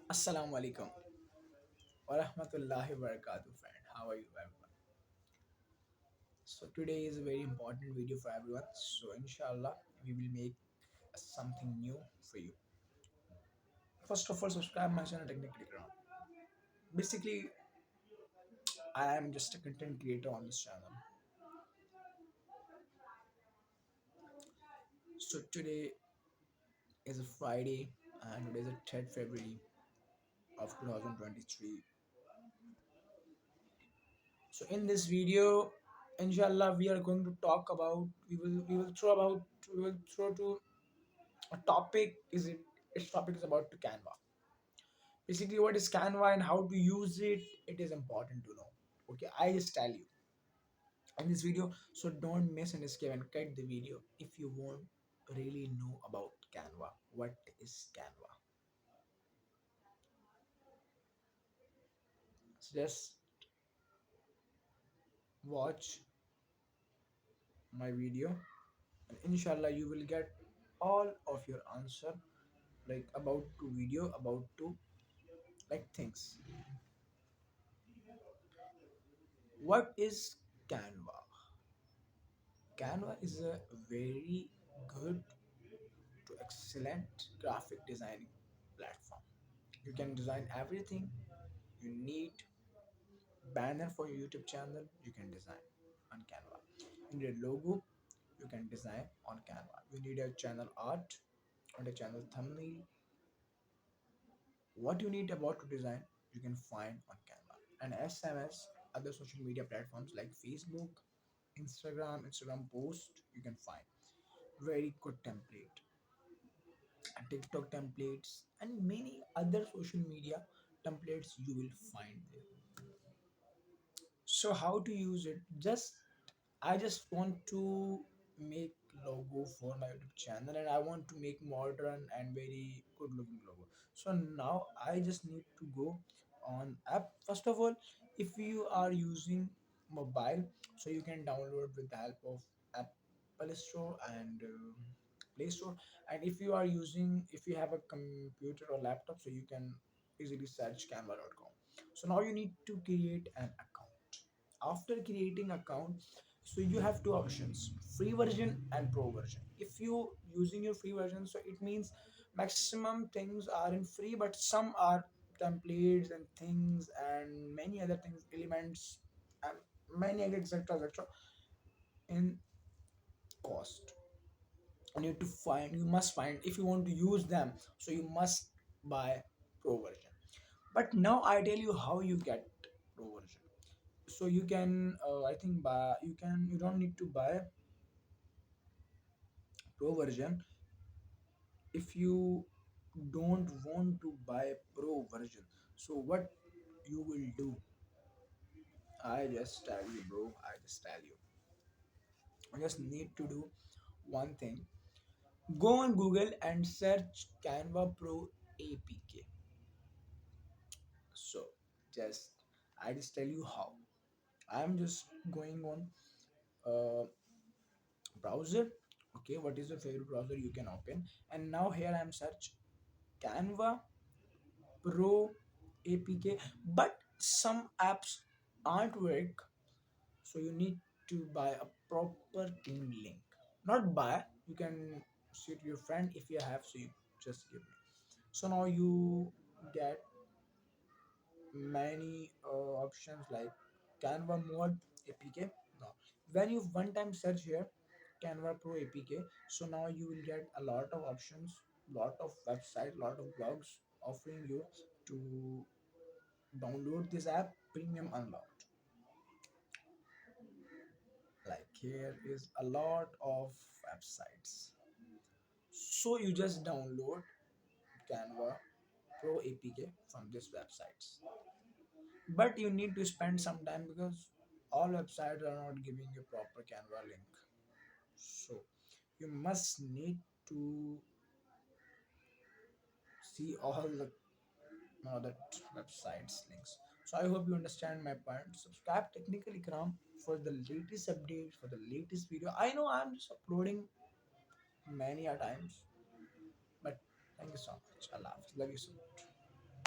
Assalamu alaikum wa rahmatullahi wa barakatuh, friend. How are you, everyone? So today is a very important video for everyone. So inshallah, we will make something new for you. First of all, subscribe my channel Technically Ikram. Basically, I am just a content creator on this channel. So today is a Friday, and today is the 3rd February of 2023. So in this video, inshallah, we are going to talk about. We will throw to a topic. Its topic is about to Canva. Basically, what is Canva and how to use it? It is important to know. Okay, I just tell you in this video, so don't miss and escape and cut the video if you want really know about Canva. What is Canva? So just watch my video, and inshallah you will get all of your answer, like about to video, about to like things. What is Canva? Canva is a very good to excellent graphic designing platform. You can design everything you need. Banner for your YouTube channel, you can design on Canva. You need a logo, you can design on Canva. You need a channel art or a channel thumbnail. What you need about to design, you can find on Canva. And SMS, other social media platforms like Facebook, Instagram post, you can find very good template, TikTok templates, and many other social media templates you will find there. So how to use it? I just want to make logo for my YouTube channel, and I want to make modern and very good looking logo. So now I just need to go on app. First of all, if you are using mobile, so you can download with the help of Apple Store and Play Store. And if you have a computer or laptop, so you can easily search canva.com. So now you need to create an account. After creating account, so you have two options: free version and pro version. If you using your free version, so it means maximum things are in free, but some are templates and things and many other things, elements and many other etc in cost. You must find, if you want to use them, so you must buy pro version. But now I tell you how you get pro version. So you can I think buy you don't need to buy pro version if you don't want to buy pro version. So what you will do, I just tell you, bro, I just tell you, you just need to do one thing: go on Google and search Canva Pro APK. So just I just tell you how. I'm just going on uh, browser. Okay, what is your favorite browser you can open, and now here I'm search Canva Pro APK. But some apps aren't work, so you need to buy a proper team link. Not buy, you can see to your friend if you have, so you just give me. So now you get many options like Canva Mode APK. Now when you one time search here Canva Pro APK, so now you will get a lot of options, lot of website, lot of blogs offering you to download this app premium unlocked. Like here is a lot of websites, so you just download Canva Pro APK from these websites. But you need to spend some time because all websites are not giving you proper Canva link. So you must need to see all the other websites links. So I hope you understand my point. Subscribe Technically Ikram for the latest updates, for the latest video. I know I'm just uploading many a times, but thank you so much. Allah Hafiz. Love you so much.